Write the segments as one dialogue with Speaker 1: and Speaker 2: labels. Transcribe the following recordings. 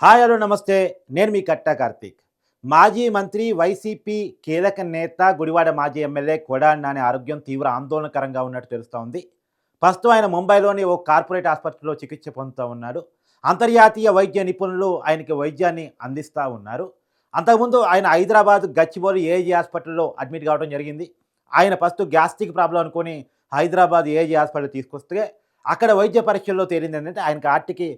Speaker 1: Hi hello నమస్తే. నేను మీ కట్టా కార్తీక్. మాజీ మంత్రి, వైసీపీ కీలక నేత, గుడివాడ మాజీ ఎమ్మెల్యే కొడాలి నాని ఆరోగ్యం తీవ్ర ఆందోళనకరంగా ఉన్నట్టు తెలుస్తోంది. ప్రస్తుతం ఆయన ముంబైలోని ఓ కార్పొరేట్ ఆసుపత్రిలో చికిత్స పొందుతూ ఉన్నాడు. అంతర్జాతీయ వైద్య నిపుణులు ఆయనకి వైద్యాన్ని అందిస్తూ ఉన్నారు. అంతకుముందు ఆయన హైదరాబాద్ గచ్చిబౌలి ఏజీ హాస్పిటల్‌లో అడ్మిట్ కావడం జరిగింది. ఆయన ప్రస్తుతం గ్యాస్ట్రిక్ ప్రాబ్లమ్ అనుకోని హైదరాబాద్ ఏజీ హాస్పిటల్ తీసుకొస్తే అక్కడ వైద్య పరీక్షల్లో తేలిందేంటంటే ఆయనకి హార్ట్‌కి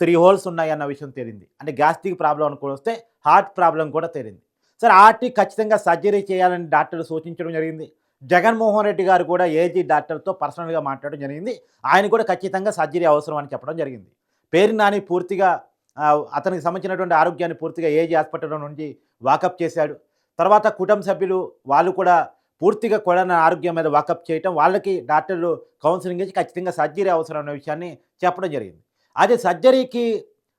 Speaker 1: 3 హోల్స్ ఉన్నాయన్న విషయం తేలింది. అంటే గ్యాస్ట్రిక్ ప్రాబ్లమ్ అనుకోని వస్తే హార్ట్ ప్రాబ్లమ్ కూడా తేలింది. సరే హార్ట్‌కి ఖచ్చితంగా సర్జరీ చేయాలని డాక్టర్లు సూచించడం జరిగింది. జగన్మోహన్ రెడ్డి గారు కూడా ఏజీ డాక్టర్‌తో పర్సనల్‌గా మాట్లాడడం జరిగింది. ఆయన కూడా ఖచ్చితంగా సర్జరీ అవసరం అని చెప్పడం జరిగింది. పేర్ని నాని పూర్తిగా అతనికి సంబంధించినటువంటి ఆరోగ్యాన్ని పూర్తిగా ఏజీ హాస్పిటల్ నుంచి వాకప్ చేశాడు. తర్వాత కుటుంబ సభ్యులు వాళ్ళు కూడా పూర్తిగా కొడాలి ఆరోగ్యం మీద వాకప్ చేయటం, వాళ్ళకి డాక్టర్లు కౌన్సిలింగ్ ఇచ్చి ఖచ్చితంగా సర్జరీ అవసరం అనే విషయాన్ని చెప్పడం జరిగింది. అదే సర్జరీకి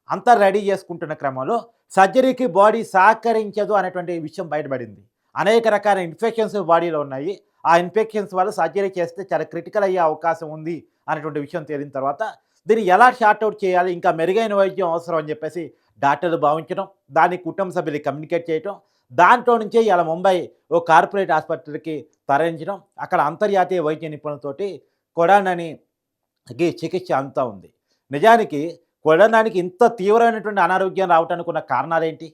Speaker 1: అంతా రెడీ చేసుకుంటున్న క్రమంలో సర్జరీకి బాడీ సహకరించదు అనేటువంటి విషయం బయటపడింది. అనేక రకాల ఇన్ఫెక్షన్స్ బాడీలో ఉన్నాయి. ఆ ఇన్ఫెక్షన్స్ వల్ల సర్జరీ చేస్తే చాలా క్రిటికల్ అయ్యే అవకాశం ఉంది అనేటువంటి విషయం తేలిన తర్వాత దీన్ని ఎలా షార్ట్అవుట్ చేయాలి, ఇంకా మెరుగైన వైద్యం అవసరం అని చెప్పేసి డాక్టర్లు భావించడం, దాన్ని కుటుంబ సభ్యులు కమ్యూనికేట్ చేయటం, దాంట్లో నుంచే ఇలా ముంబై ఓ కార్పొరేట్ ఆసుపత్రికి తరలించడం, అక్కడ అంతర్జాతీయ వైద్య నిపుణులతోటి కొడాలికి చికిత్స అందుతా ఉంది. నిజానికి కొడాలికి ఇంత తీవ్రమైనటువంటి అనారోగ్యం రావటానికి ఉన్న కారణాలేంటి?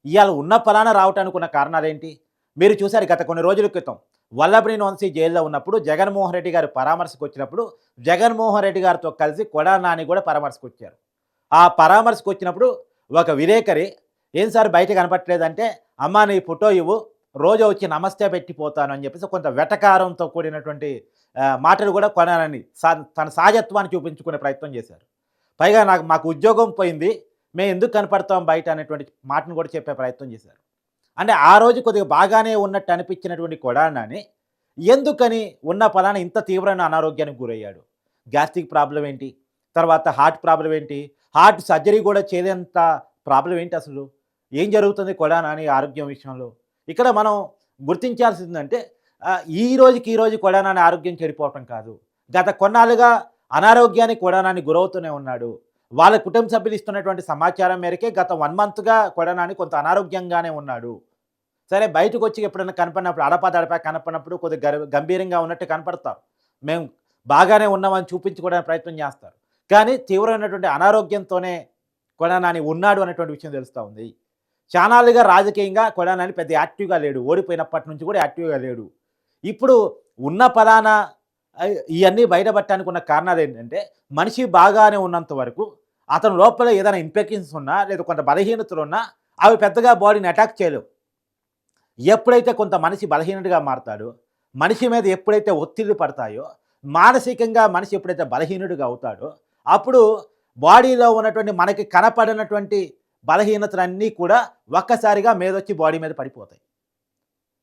Speaker 1: ఇవాళ ఉన్న పలానా రావటానికి ఉన్న కారణాలేంటి? మీరు చూసారు గత కొన్ని రోజుల క్రితం వల్లభనేని వంశీ జైల్లో ఉన్నప్పుడు జగన్మోహన్ రెడ్డి గారు పరామర్శకు వచ్చినప్పుడు జగన్మోహన్ రెడ్డి గారితో కలిసి కొడాలి నాని కూడా పరామర్శకు వచ్చారు. ఆ పరామర్శకు వచ్చినప్పుడు ఒక విలేకరి, "ఏం సార్ బయట కనపట్లేదంటే, అమ్మా నీ ఫోటో ఇవ్వు, రోజు వచ్చి నమస్తే పెట్టిపోతాను" అని చెప్పేసి కొంత వెటకారంతో కూడినటువంటి మాటలు కూడా కొడాలని తన సహజత్వాన్ని చూపించుకునే ప్రయత్నం చేశారు. పైగా మాకు ఉద్యోగం పోయింది, మేము ఎందుకు కనపడతాం బయట అనేటువంటి మాటను కూడా చెప్పే ప్రయత్నం చేశారు. అంటే ఆ రోజు కొద్దిగా బాగానే ఉన్నట్టు అనిపించినటువంటి కొడాలి నాని ఎందుకని ఉన్న పలానా ఇంత తీవ్రమైన అనారోగ్యానికి గురయ్యాడు? గ్యాస్ట్రిక్ ప్రాబ్లం ఏంటి? తర్వాత హార్ట్ ప్రాబ్లం ఏంటి? హార్ట్ సర్జరీ కూడా చేయలేంత ప్రాబ్లం ఏంటి అసలు? ఏం జరుగుతుంది కొడాలి నాని ఆరోగ్యం విషయంలో? ఇక్కడ మనం గుర్తించాల్సిందంటే ఈ రోజు కొడాలి నాని ఆరోగ్యం చెడిపోవటం కాదు. గత కొన్నాళ్ళుగా అనారోగ్యానికి కొడాలి నాని గురవుతూనే ఉన్నాడు. వాళ్ళ కుటుంబ సభ్యులు ఇస్తున్నటువంటి సమాచారం మేరకే గత 1 మంత్‌గా కొడాలి నాని కొంత అనారోగ్యంగానే ఉన్నాడు. సరే బయటకొచ్చి ఎప్పుడైనా కనపడినప్పుడు అడపాదడపా కనపడినప్పుడు కొద్దిగా గంభీరంగా ఉన్నట్టు కనపడతారు. మేము బాగానే ఉన్నామని చూపించుకోవడానికి ప్రయత్నం చేస్తారు. కానీ తీవ్రమైనటువంటి అనారోగ్యంతోనే కొడాలి నాని ఉన్నాడు అనేటువంటి విషయం తెలుస్తూ ఉంది. చానాళ్లుగా రాజకీయంగా కొడాలి నాని పెద్ద యాక్టివ్‌గా లేడు. ఓడిపోయినప్పటి నుంచి కూడా యాక్టివ్‌గా లేడు. ఇప్పుడు ఉన్న పలానా ఇయన్నీ బయటపడటానికి ఉన్న కారణాలేంటంటే, మనిషి బాగానే ఉన్నంత వరకు అతని లోపల ఏదైనా ఇన్ఫెక్షన్స్ ఉన్నా, లేదా కొంత బలహీనతలున్నా అవి పెద్దగా బాడీని అటాక్ చేయలేవు. ఎప్పుడైతే కొంత మనిషి బలహీనుడిగా మారతాడో, మనిషి మీద ఎప్పుడైతే ఒత్తిళ్లు పడతాయో, మానసికంగా మనిషి ఎప్పుడైతే బలహీనుడిగా అవుతాడో, అప్పుడు బాడీలో ఉన్నటువంటి మనకి కనపడినటువంటి బలహీనతలన్నీ కూడా ఒక్కసారిగా మీదొచ్చి బాడీ మీద పడిపోతాయి.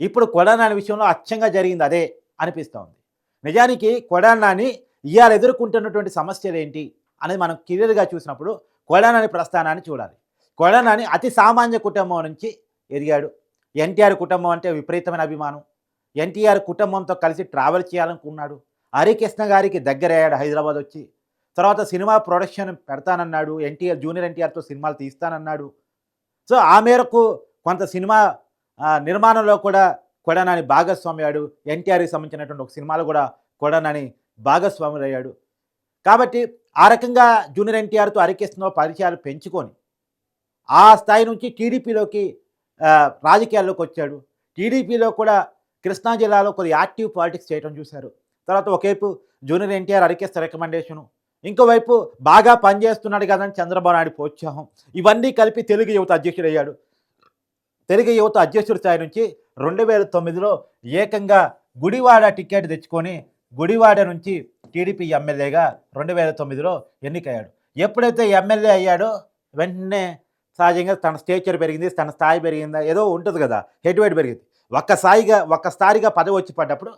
Speaker 1: ఇప్పుడు కొడాలి నాని విషయంలో అచ్చంగా జరిగింది అదే అనిపిస్తోంది. నిజానికి కొడాలి నాని ఇవాళ ఎదుర్కొంటున్నటువంటి సమస్యలేంటి అనేది మనం క్లియర్‌గా చూసినప్పుడు కొడాలి నాని ప్రస్థానాన్ని చూడాలి. కొడాలి నాని అతి సామాన్య కుటుంబం నుంచి ఎదిగాడు. ఎన్టీఆర్ కుటుంబం అంటే విపరీతమైన అభిమానం. ఎన్టీఆర్ కుటుంబంతో కలిసి ట్రావెల్ చేయాలనుకున్నాడు. హరికృష్ణ గారికి దగ్గరయ్యాడు హైదరాబాద్ వచ్చి. తర్వాత సినిమా ప్రొడక్షన్ పెడతానన్నాడు. జూనియర్ ఎన్టీఆర్‌తో సినిమాలు తీస్తానన్నాడు. సో ఆ మేరకు కొంత సినిమా నిర్మాణంలో కూడా కొడాలి నాని భాగస్వామయ్యాడు. ఎన్టీఆర్‌కి సంబంధించినటువంటి ఒక సినిమాలో కూడా కొడాలి నాని భాగస్వాములయ్యాడు. కాబట్టి ఆ రకంగా జూనియర్ ఎన్టీఆర్‌తో హరికృష్ణతో పరిచయాలు పెంచుకొని ఆ స్థాయి నుంచి టీడీపీలోకి రాజకీయాల్లోకి వచ్చాడు. టీడీపీలో కూడా కృష్ణా జిల్లాలో కొద్దిగా యాక్టివ్ పాలిటిక్స్ చేయడం చూశారు. తర్వాత ఒకవైపు జూనియర్ ఎన్టీఆర్ హరికృష్ణ రికమెండేషను, ఇంకోవైపు బాగా పనిచేస్తున్నాడు కదని చంద్రబాబు నాయుడు ప్రోత్సాహం, ఇవన్నీ కలిపి తెలుగు యువత అధ్యక్షుడయ్యాడు. తెలుగు యువత అధ్యక్షుడి స్థాయి నుంచి 2009లో ఏకంగా గుడివాడ టికెట్ తెచ్చుకొని గుడివాడ నుంచి టీడీపీ ఎమ్మెల్యేగా 2009లో ఎన్నికయ్యాడు. ఎప్పుడైతే ఎమ్మెల్యే అయ్యాడో వెంటనే సహజంగా తన స్టేచర్ పెరిగింది, తన స్థాయి పెరిగిందా ఏదో ఉంటుంది కదా, హెడ్ వెయిట్ పెరిగింది. ఒక్కసారిగా పదవి వచ్చి పడ్డప్పుడు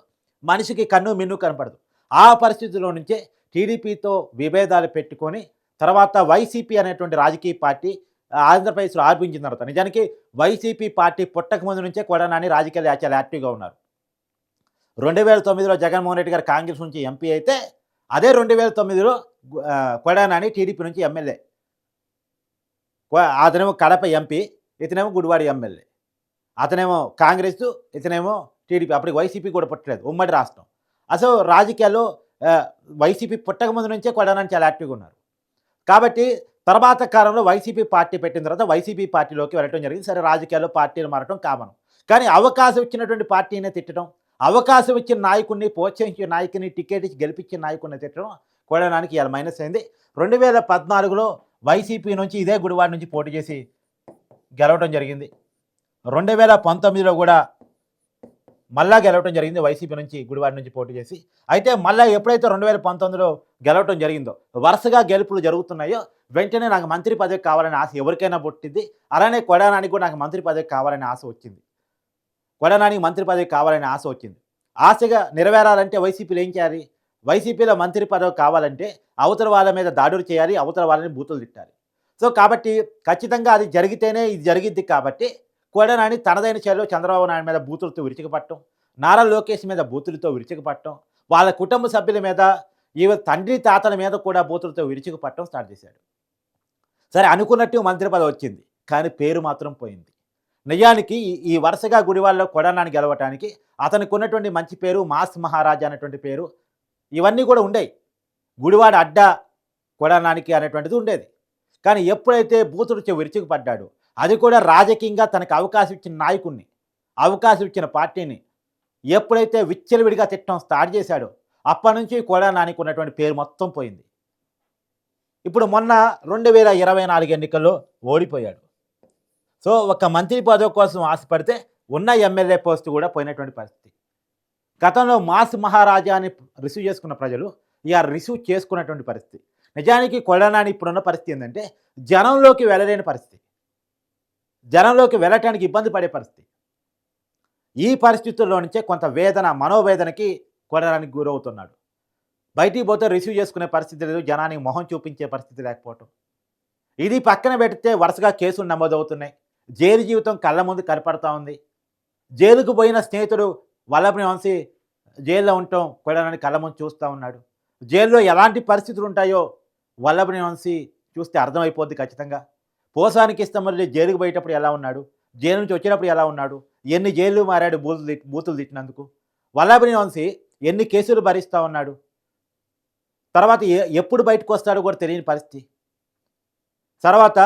Speaker 1: మనిషికి కన్ను మిన్ను కనపడదు. ఆ పరిస్థితిలో నుంచే టీడీపీతో విభేదాలు పెట్టుకొని తర్వాత వైసీపీ అనేటువంటి రాజకీయ పార్టీ ఆంధ్రప్రదేశ్లో ఆర్పించిన తర్వాత, నిజానికి వైసీపీ పార్టీ పుట్టక ముందు నుంచే కొడాలి నాని రాజకీయాలు చాలా యాక్టివ్గా ఉన్నారు. 2009లో జగన్మోహన్ రెడ్డి గారు కాంగ్రెస్ నుంచి ఎంపీ అయితే, అదే 2009లో కొడాలి నాని టీడీపీ నుంచి ఎమ్మెల్యే. అతనేమో కడప ఎంపీ, ఇతనేమో గుడివాడ ఎమ్మెల్యే. అతనేమో కాంగ్రెసు, ఇతనేమో టీడీపీ. అప్పటికి వైసీపీ కూడా పుట్టలేదు. ఉమ్మడి రాష్ట్రం. అసలు రాజకీయాల్లో ఆహ్, వైసీపీ పుట్టక ముందు నుంచే కొడాలని చాలా యాక్టివ్‌గా ఉన్నారు. కాబట్టి తర్వాత కాలంలో వైసీపీ పార్టీ పెట్టిన తర్వాత వైసీపీ పార్టీలోకి వెళ్ళటం జరిగింది. సరే రాజకీయాల్లో పార్టీలు మారటం కామన్. కానీ అవకాశం ఇచ్చినటువంటి పార్టీనే తిట్టడం, అవకాశం ఇచ్చిన నాయకుడిని, ప్రోత్సహించిన నాయకుడిని, టికెట్ ఇచ్చి గెలిపించిన నాయకుడిని తిట్టడం కొడానానికి ఇయాల మైనస్ అయింది. 2014లో వైసీపీ నుంచి ఇదే గుడివాడ నుంచి పోటీ చేసి గెలవటం జరిగింది. 2019లో కూడా మళ్ళా గెలవటం జరిగింది వైసీపీ నుంచి, గుడివాడ నుంచి పోటీ చేసి. అయితే మళ్ళా ఎప్పుడైతే 2019లో గెలవటం జరిగిందో, వరుసగా గెలుపులు జరుగుతున్నాయో, వెంటనే నాకు మంత్రి పదవి కావాలనే ఆశ ఎవరికైనా పుట్టిద్ది. అలానే కొడానానికి కూడా నాకు మంత్రి పదవి కావాలనే ఆశ వచ్చింది. కొడానానికి మంత్రి పదవి కావాలనే ఆశ వచ్చింది. ఆశగా నెరవేరాలంటే వైసీపీలో ఏం చేయాలి? వైసీపీలో మంత్రి పదవి కావాలంటే అవతల వాళ్ళ మీద దాడులు చేయాలి, అవతల వాళ్ళని బూతులు తిట్టాలి. సో కాబట్టి ఖచ్చితంగా అది జరిగితేనే ఇది జరిగిద్ది కాబట్టి కొడానాని తనదైన శైలిలో చంద్రబాబు నాయుడు మీద బూతులతో విరుచుకుపట్టడం, నారా లోకేష్ మీద బూతులతో విరుచుకుపట్టడం, వాళ్ళ కుటుంబ సభ్యుల మీద, తండ్రి తాతల మీద కూడా బూతులతో విరుచుకుపట్టడం స్టార్ట్ చేశాడు. సరే అనుకున్నట్టు మంత్రి పదవి వచ్చింది. కానీ పేరు మాత్రం పోయింది. నిజానికి ఈ వరుసగా గుడివాడలో కొడానాని గెలవటానికి అతనికి ఉన్నటువంటి మంచి పేరు మాస్ మహారాజా అనేటువంటి పేరు, ఇవన్నీ కూడా ఉండేవి. గుడివాడ అడ్డా కొడానానికి అనేటువంటిది ఉండేది. కానీ ఎప్పుడైతే బూతులతో విరుచుకుపడ్డాడో, అది కూడా రాజకీయంగా తనకు అవకాశం ఇచ్చిన నాయకుడిని, అవకాశం ఇచ్చిన పార్టీని ఎప్పుడైతే విచ్చలవిడిగా తిట్టడం స్టార్ట్ చేశాడో, అప్పటి నుంచి కొడానానికి ఉన్నటువంటి పేరు మొత్తం పోయింది. ఇప్పుడు మొన్న 2024 ఎన్నికల్లో ఓడిపోయాడు. సో ఒక మంత్రి పదవి కోసం ఆశపడితే ఉన్న ఎమ్మెల్యే పోస్ట్ కూడా పోయినటువంటి పరిస్థితి. గతంలో మాస్ మహారాజా అని రిసీవ్ చేసుకున్న ప్రజలు ఇక రిసీవ్ చేసుకున్నటువంటి పరిస్థితి. నిజానికి కొడానాని ఇప్పుడున్న పరిస్థితి ఏంటంటే జనంలోకి వెళ్ళలేని పరిస్థితి, జనంలోకి వెళ్ళటానికి ఇబ్బంది పడే పరిస్థితి. ఈ పరిస్థితుల్లో నుంచే కొంత వేదన, మనోవేదనకి కొడానానికి గురవుతున్నాడు. బయటికి పోతే రిసీవ్ చేసుకునే పరిస్థితి లేదు, జనానికి మొహం చూపించే పరిస్థితి లేకపోవటం. ఇది పక్కన పెడితే వరుసగా కేసులు నమోదవుతున్నాయి. జైలు జీవితం కళ్ళ ముందు కనపడతా ఉంది. జైలుకు పోయిన స్నేహితుడు వల్లభనేని వంశీ జైల్లో ఉండటం కొడానాని కళ్ళ ముందు చూస్తూ ఉన్నాడు. జైల్లో ఎలాంటి పరిస్థితులు ఉంటాయో వల్లభనేని వంశీ చూస్తే అర్థమైపోద్ది ఖచ్చితంగా. పోసానికి ఇష్టమల్లి జైలుకు పోయేటప్పుడు ఎలా ఉన్నాడు, జైలు నుంచి వచ్చినప్పుడు ఎలా ఉన్నాడు, ఎన్ని జైళ్ళు మారాడు బూతులు తిట్టినందుకు. వల్లభనేని వంశీ ఎన్ని కేసులు భరిస్తూ ఉన్నాడు. తర్వాత ఎప్పుడు బయటకు వస్తాడో కూడా తెలియని పరిస్థితి. తర్వాత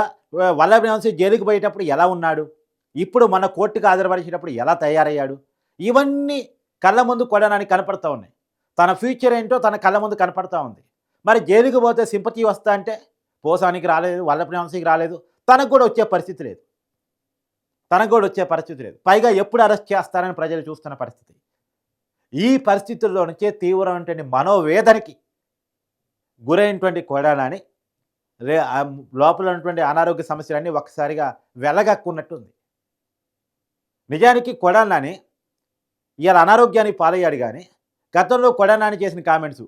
Speaker 1: వల్లభనేని వంశీ జైలుకి పోయేటప్పుడు ఎలా ఉన్నాడు, ఇప్పుడు మన కోర్టుకు హాజరుపరిచేటప్పుడు ఎలా తయారయ్యాడు, ఇవన్నీ కళ్ళ ముందు కొడానానికి కనపడతా ఉన్నాయి. తన ఫ్యూచర్ ఏంటో తన కళ్ళ ముందు కనపడతా ఉంది. మరి జైలుకి పోతే సింపతి వస్తా అంటే పోసానికి రాలేదు, వల్లభనేని వంశీకి రాలేదు, తనకు కూడా వచ్చే పరిస్థితి లేదు. పైగా ఎప్పుడు అరెస్ట్ చేస్తారని ప్రజలు చూస్తున్న పరిస్థితి. ఈ పరిస్థితుల్లో నుంచే తీవ్రమైనటువంటి మనోవేదనకి గురైనటువంటి కొడానాని లోపల ఉన్నటువంటి అనారోగ్య సమస్యలన్నీ ఒక్కసారిగా వెలగక్కున్నట్టుంది. నిజానికి కొడానాని ఇవాళ అనారోగ్యానికి పాలయ్యాడు. కానీ గతంలో కొడానాని చేసిన కామెంట్స్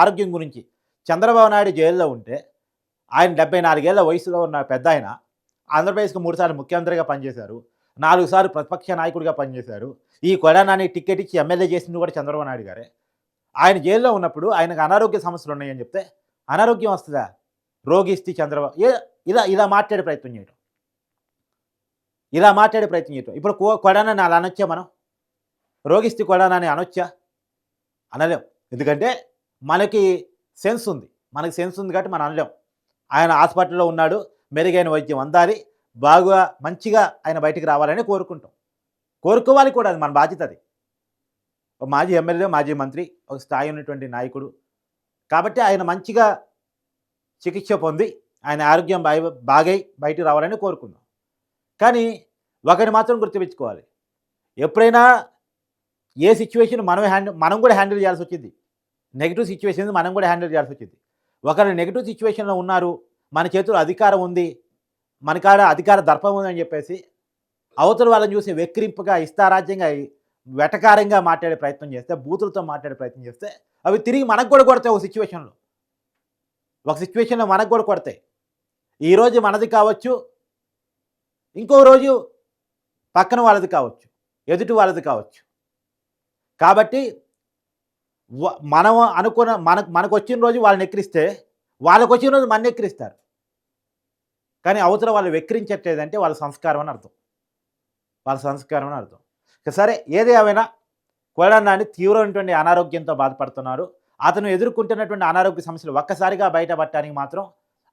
Speaker 1: ఆరోగ్యం గురించి, చంద్రబాబు నాయుడు జైల్లో ఉంటే ఆయన 74 ఏళ్ల వయసులో ఉన్న పెద్ద ఆయన, ఆంధ్రప్రదేశ్కి 3 సార్లు ముఖ్యమంత్రిగా పనిచేశారు, 4 సార్లు ప్రతిపక్ష నాయకుడిగా పనిచేశారు. ఈ కొడానాని టికెట్ ఇచ్చి ఎమ్మెల్యే చేసింది కూడా చంద్రబాబు నాయుడు గారే. ఆయన జైల్లో ఉన్నప్పుడు ఆయనకు అనారోగ్య సమస్యలు ఉన్నాయని చెప్తే అనారోగ్యం వస్తుందా, రోగిస్తే చంద్రబాబు ఇలా మాట్లాడే ప్రయత్నం చేయటం, ఇప్పుడు కొడానాని అలా అనొచ్చా? మనం రోగిస్తే కొడానాని అనొచ్చా? అనలేం. ఎందుకంటే మనకి సెన్స్ ఉంది కాబట్టి మనం అనలేం. ఆయన హాస్పిటల్లో ఉన్నాడు, మెరుగైన వైద్యం అందాలి, బాగా మంచిగా ఆయన బయటికి రావాలని కోరుకోవాలి కూడా, అది మన బాధ్యత. అది మాజీ ఎమ్మెల్యే, మాజీ మంత్రి, ఒక స్థాయి ఉన్నటువంటి నాయకుడు కాబట్టి ఆయన మంచిగా చికిత్స పొంది ఆయన ఆరోగ్యం బాగై బయటికి రావాలని కోరుకుందాం. కానీ ఒకటి మాత్రం గుర్తుపెట్టుకోవాలి, ఎప్పుడైనా ఏ సిచ్యువేషన్ మనం కూడా హ్యాండిల్ చేయాల్సి వచ్చింది. నెగిటివ్ సిచ్యువేషన్ మనం కూడా హ్యాండిల్ చేయాల్సి వచ్చింది. ఒకరు నెగిటివ్ సిచ్యువేషన్లో ఉన్నారు, మన చేతిలో అధికారం ఉంది, మన కాడ అధికార దర్పం ఉందని చెప్పేసి అవతల వాళ్ళని చూసి వెక్కిరింపుగా, ఇష్టారాజ్యంగా, వెటకారంగా మాట్లాడే ప్రయత్నం చేస్తే, బూతులతో మాట్లాడే ప్రయత్నం చేస్తే అవి తిరిగి మనకు కూడా కొడతాయి. ఒక సిచ్యువేషన్లో మనకు కూడా కొడతాయి. ఈరోజు మనది కావచ్చు, ఇంకో రోజు పక్కన వాళ్ళది కావచ్చు, ఎదుటి వాళ్ళది కావచ్చు. కాబట్టి మనం అనుకున్న మనకు వచ్చిన రోజు వాళ్ళని ఎక్కిరిస్తే, వాళ్ళకు వచ్చిన రోజు మన ఎక్కిరిస్తారు. కానీ అవతల వాళ్ళు వెక్కిరించట్లేదంటే వాళ్ళ సంస్కారం అని అర్థం. వాళ్ళ సంస్కారం అని అర్థం. ఇక సరే ఏది ఏమైనా కొడాలి నాని తీవ్రమైనటువంటి అనారోగ్యంతో బాధపడుతున్నారు. అతను ఎదుర్కొంటున్నటువంటి అనారోగ్య సమస్యలు ఒక్కసారిగా బయటపడటానికి మాత్రం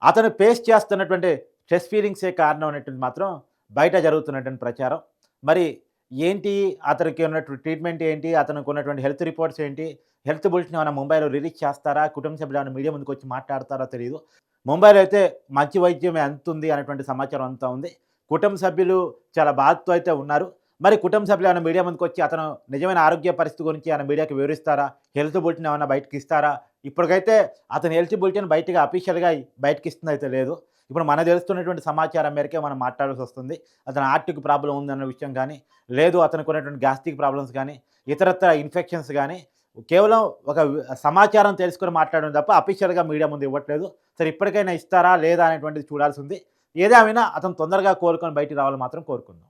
Speaker 1: అతను ఫేస్ చేస్తున్నటువంటి స్ట్రెస్ ఫీలింగ్సే కారణం అనేటువంటిది మాత్రం బయట జరుగుతున్నటువంటి ప్రచారం. మరి ఏంటి అతనికి ఉన్నటువంటి ట్రీట్మెంట్ ఏంటి? అతనికి ఉన్నటువంటి హెల్త్ రిపోర్ట్స్ ఏంటి? హెల్త్ బులెటిన్ ఏమైనా ముంబైలో రిలీజ్ చేస్తారా? కుటుంబ సభ్యులు ఏమైనా మీడియా ముందుకొచ్చి మాట్లాడతారో తెలీదు. ముంబైలో అయితే మంచి వైద్యం అందుతుంది అనేటువంటి సమాచారం అంతా ఉంది. కుటుంబ సభ్యులు చాలా బాధతో అయితే ఉన్నారు. మరి కుటుంబ సభ్యులు ఏమైనా మీడియా ముందుకొచ్చి అతను నిజమైన ఆరోగ్య పరిస్థితి గురించి ఏమైనా మీడియాకి వివరిస్తారా? హెల్త్ బులెటిన్ ఏమన్నా బయటకి ఇస్తారా? ఇప్పటికైతే అతని హెల్త్ బులెటిన్ బయటగా అఫీషియల్‌గా బయటకి ఇస్తుందయితే లేదు. ఇప్పుడు మనకు తెలుస్తున్నటువంటి సమాచారం మేరకే మనం మాట్లాడాల్సొస్తుంది. అతను హార్ట్‌కి ప్రాబ్లమ్ ఉందన్న విషయం గానీ, లేదు అతనికి ఉన్నటువంటి గ్యాస్ట్రిక్ ప్రాబ్లమ్స్ గానీ, ఇతరత్రా ఇన్ఫెక్షన్స్ గానీ, కేవలం ఒక సమాచారం తెలుసుకొని మాట్లాడడం తప్ప అఫీషియల్‌గా మీడియా ముందు ఇవ్వట్లేదు. సరే ఇప్పటికైనా ఇస్తారా? లేదా? అనేటువంటిది చూడాల్సింది. ఏదేమైనా అతను తొందరగా కోలుకొని బయటికి రావాలని మాత్రం కోరుకుందాం.